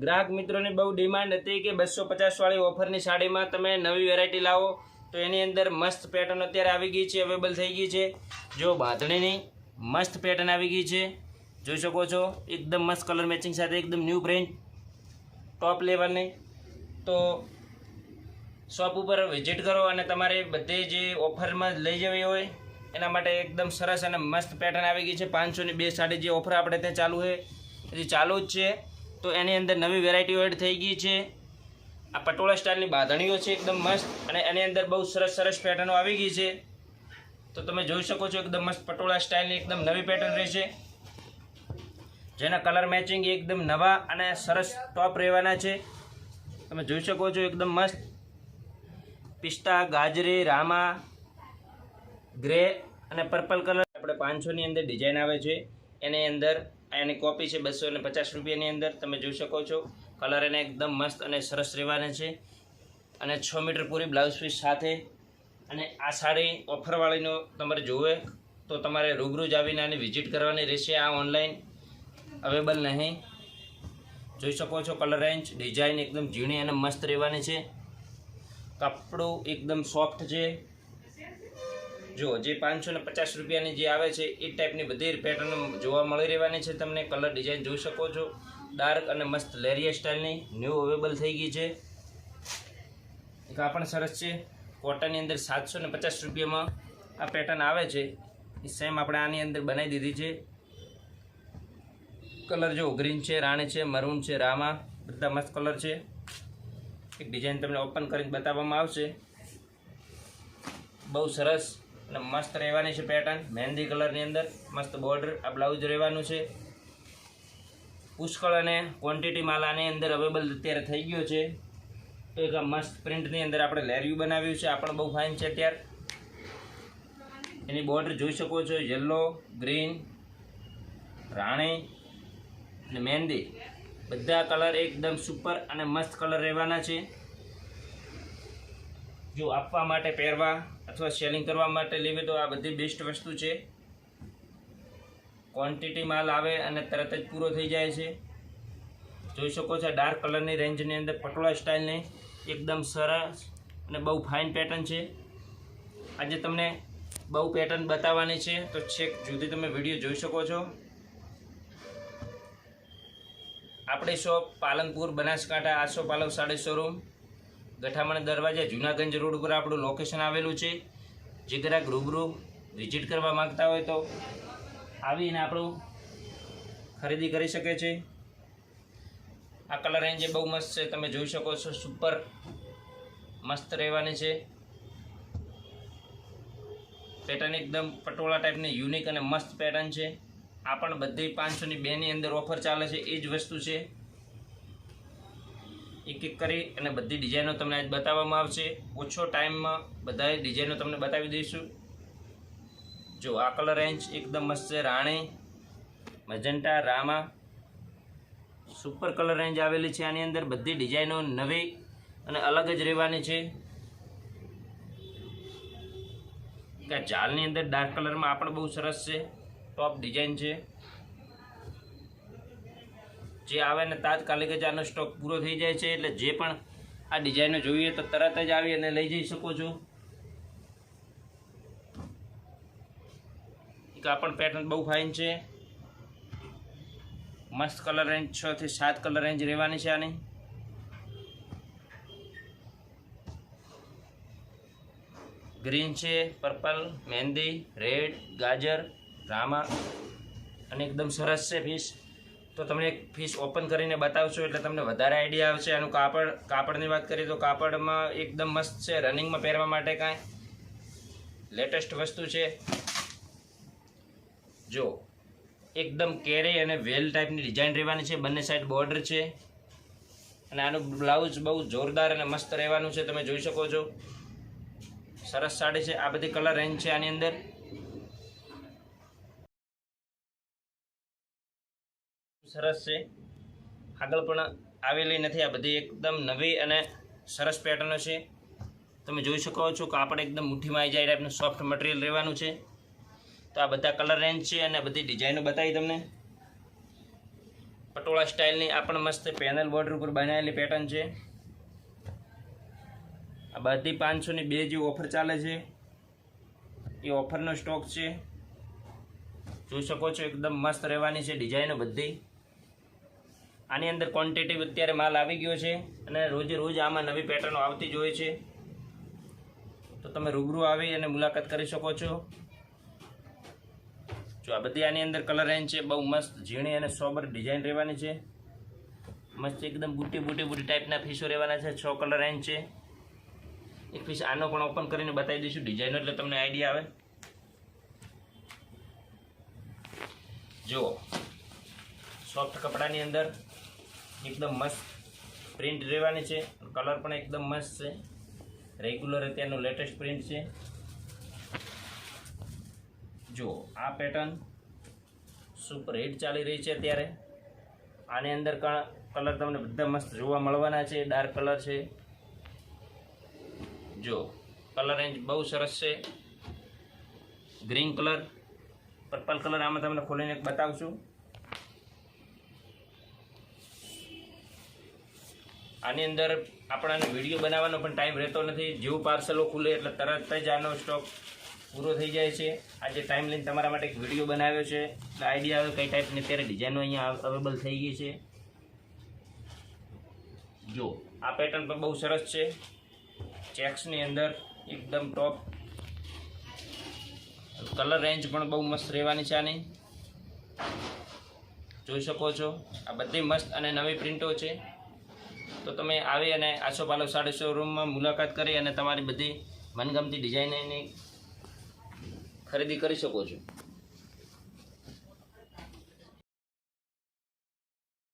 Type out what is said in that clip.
ગ્રાહક મિત્રોની બહુ ડિમાન્ડ હતી કે 250 વાળી ઓફરની સાડીમાં તમે નવી વેરાયટી લાવો, તો એની અંદર મસ્ત પેટર્ન અત્યારે આવી ગઈ છે, અવેલેબલ થઈ ગઈ છે। જો બાંધણીની મસ્ત પેટર્ન આવી ગઈ છે, જોઈ શકો છો, એકદમ મસ્ત કલર મેચિંગ સાથે એકદમ ન્યૂ પ્રિન્ટ ટોપ લેવલની। તો શોપ ઉપર વિઝિટ કરો અને તમારે બધે જે ઓફરમાં લઈ જવી હોય એના માટે એકદમ સરસ અને મસ્ત પેટર્ન આવી ગઈ છે। 500 ની 2 સાડી જે ઓફર આપણે ત્યાં ચાલુ છે હજી ચાલુ જ છે, તો એની અંદર નવી વેરાયટીઓ એડ થઈ ગઈ છે। આ પટોળા સ્ટાઇલની બાંધણીઓ છે એકદમ મસ્ત, અને એની અંદર બહુ સરસ સરસ પેટર્નો આવી ગઈ છે। તો તમે જોઈ શકો છો એકદમ મસ્ત પટોળા સ્ટાઇલની એકદમ નવી પેટર્ન રહેશે, જેના કલર મેચિંગ એકદમ નવા અને સરસ ટોપ રહેવાના છે। તમે જોઈ શકો છો એકદમ મસ્ત પિસ્તા, ગાજરી, રામા, ગ્રે અને પર્પલ કલર આપણે 500 ની અંદર ડિઝાઇન આવે છે, એની અંદર એની કોપી છે 250 રૂપિયાની અંદર। તમે જોઈ શકો છો કલર એને એકદમ મસ્ત અને સરસ રહેવાના છે, અને 6 મીટર પૂરી બ્લાઉઝ પીસ સાથે। અને આ સાડી ઓફરવાળીનો તમારે જોવે તો તમારે રૂબરૂ જ આવીને આની વિઝિટ કરવાની રહેશે, આ ઓનલાઈન અવેલેબલ નહીં। જોઈ શકો છો કલર રેન્જ, ડિઝાઇન એકદમ ઝીણી અને મસ્ત રહેવાની છે, કપડું એકદમ સોફ્ટ છે। જો જે 550 રૂપિયાની જે આવે છે એ ટાઈપની બધી પેટર્ન જોવા મળી રહેવાની છે તમને। કલર ડિઝાઇન જોઈ શકો છો, ડાર્ક અને મસ્ત લેરિયા સ્ટાઇલની ન્યૂ અવેલેબલ થઈ ગઈ છે। કાપડ સરસ છે, કોટનની અંદર 750 રૂપિયામાં આ પેટર્ન આવે છે, એ સેમ આપણે આની અંદર બનાવી દીધી છે। કલર જો ગ્રીન છે, રાણી છે, મરૂન છે, રામા, બધા મસ્ત કલર છે। એક ડિઝાઇન તમને ઓપન કરીને બતાવવામાં આવશે, બહુ સરસ અને મસ્ત રહેવાની છે પેટર્ન, મહેંદી કલરની અંદર મસ્ત બોર્ડર, આ બ્લાઉઝ રહેવાનું છે। પુષ્કળ અને ક્વોન્ટિટી માલ આની અંદર અવેલેબલ અત્યારે થઈ ગયો છે। તો એક મસ્ત પ્રિન્ટની અંદર આપણે લેરિયું બનાવ્યું છે, આ પણ બહુ ફાઇન છે અત્યારે। એની બોર્ડર જોઈ શકો છો, યલો, ગ્રીન, રાણી અને મહેંદી, બધા કલર એકદમ સુપર અને મસ્ત કલર રહેવાના છે। જો આપવા માટે, પહેરવા અથવા સેલિંગ કરવા માટે લેવી તો આ બધી બેસ્ટ વસ્તુ છે। ક્વોન્ટિટી માલ આવે અને તરત જ પૂરો થઈ જાય છે। જોઈ શકો છો ડાર્ક કલરની રેન્જની અંદર પટોળા સ્ટાઇલની એકદમ સરસ અને બહુ ફાઇન પેટર્ન છે। આજે તમને બહુ પેટર્ન બતાવવાની છે, તો છેક સુધી તમે વિડીયો જોઈ શકો છો। આપણી શોપ પાલનપુર, બનાસકાંઠા, આસો પાલવ સાડી શોરૂમ, ગઠામણ દરવાજા, જૂનાગંજ રોડ ઉપર આપણું લોકેશન આવેલું છે। જે ગ્રાહક રૂબરૂ વિઝિટ કરવા માગતા હોય તો આવીને આપણું ખરીદી કરી શકે છે। આ કલર રેન્જ બહુ મસ્ત છે, તમે જોઈ શકો છો, સુપર મસ્ત રહેવાની છે પેટર્ન, એકદમ પટોળા ટાઈપની યુનિક અને મસ્ત પેટર્ન છે। આ પણ બધી 500 ની 2 ની અંદર ઓફર ચાલે છે, એ જ વસ્તુ છે। એક એક કરી અને બધી ડિઝાઇનો તમને આજ બતાવવામાં આવશે, ઓછો ટાઈમમાં બધા ડિઝાઇનો તમને બતાવી દઈશું। જો આ કલર રેન્જ એકદમ મસ્ત છે, રાણી, મજન્ટા, રામા, સુપર કલર રેન્જ આવેલી છે। આની અંદર બધી ડિઝાઇનો નવી અને અલગ જ રહેવાની છે। કે જાલની અંદર ડાર્ક કલરમાં આ પણ બહુ સરસ છે, ટોપ ડિઝાઇન છે। જે આવે ને તાત્કાલિક જ આનો સ્ટોક પૂરો થઈ જાય છે, એટલે જે પણ આ ડિઝાઇનો જોઈએ તો તરત જ આવી અને લઈ જઈ શકો છો। એક આ પણ પેટર્ન બહુ ફાઇન છે, મસ્ત કલર રેન્જ 6 થી 7 કલર રેન્જ રહેવાની છે આની। ગ્રીન છે, પર્પલ, મહેંદી, રેડ, ગાજર, રામા, અને એકદમ સરસ છે પીસ। તો તમને એક પીસ ઓપન કરીને બતાવશો એટલે તમને વધારે આઈડિયા આવશે। આનું કાપડની વાત કરીએ તો કાપડમાં એકદમ મસ્ત છે, રનિંગમાં પહેરવા માટે કાંઈ લેટેસ્ટ વસ્તુ છે। જો એકદમ કેરી અને વેલ ટાઈપની ડિઝાઇન રહેવાની છે, બંને સાઈડ બોર્ડર છે, અને આનું બ્લાઉઝ બહુ જોરદાર અને મસ્ત રહેવાનું છે, તમે જોઈ શકો છો। સરસ સાડી છે, આ બધી કલર રેન્જ છે આની અંદર, સરસ છે। આગળ પણ આવેલી નથી, આ બધી એકદમ નવી અને સરસ પેટર્નો છે। તમે જોઈ શકો છો કાપડ એકદમ મુઠ્ઠીમાં આવી જાય ટાઈપનું સોફ્ટ મટીરિયલ રહેવાનું છે। તો આ બધા કલર રેન્જ છે અને બધી ડિઝાઇનો બતાવી તમને। પટોળા સ્ટાઇલની આ પણ મસ્ત પેનલ બોર્ડર ઉપર બનાવેલી પેટર્ન છે. આ બધી 500 ની 2 જે ઓફર ચાલે છે એ ઓફરનો સ્ટોક છે. જોઈ શકો છો એકદમ મસ્ત રહેવાની છે ડિઝાઇનો બધી. આની અંદર ક્વોન્ટિટી અત્યારે માલ આવી ગયો છે અને રોજે રોજ આમાં નવી પેટર્નો આવતી જ હોય છે. તો તમે રૂબરૂ આવી અને મુલાકાત કરી શકો છો. જો આ બધી આની અંદર કલર રેન્જ છે, બહુ મસ્ત ઝીણી અને સોબર ડિઝાઇન રહેવાની છે. મસ્ત એકદમ બુટી ટાઈપના પીસો રહેવાના છે. 6 કલર રેન્જ છે. એક પીસ આનો પણ ઓપન કરીને બતાવી દઈશું ડિઝાઇનો, એટલે તમને આઈડિયા આવે. જુઓ, સોફ્ટ કપડાની અંદર એકદમ મસ્ત પ્રિન્ટ રહેવાની છે. કલર પણ એકદમ મસ્ત છે. રેગ્યુલર અત્યારનું લેટેસ્ટ પ્રિન્ટ છે. જો આ પેટર્ન સુપર હિટ ચાલી રહી છે અત્યારે. આની અંદર કલર તમને બધા મસ્ત જોવા મળવાના છે. ડાર્ક કલર છે. જો કલર રેન્જ બહુ સરસ છે. ગ્રીન કલર, પર્પલ કલર, આમાં તમને ખોલીને બતાવશું. આની અંદર આપણાને વિડીયો બનાવવાનો પણ ટાઈમ રહેતો નથી. જેવું પાર્સલો ખુલે એટલે તરત જ આનો સ્ટોક પૂરો થઈ જાય છે. આજે ટાઈમ લઈને તમારા માટે એક વિડીયો બનાવ્યો છે એટલે આઈડિયા આવે કઈ ટાઈપની અત્યારે ડિઝાઇનો અહીંયા અવેલેબલ થઈ ગઈ છે. જો આ પેટર્ન પણ બહુ સરસ છે. ચેક્સની અંદર એકદમ ટોપ. કલર રેન્જ પણ બહુ મસ્ત રહેવાની છે આની. જોઈ શકો છો આ બધી મસ્ત અને નવી પ્રિન્ટો છે. તો તમે આવી અને આસોપાલવ સાડી શોરૂમમાં મુલાકાત કરી અને તમારી બધી મનગમતી ડિઝાઇનની ખરીદી કરી શકો છો.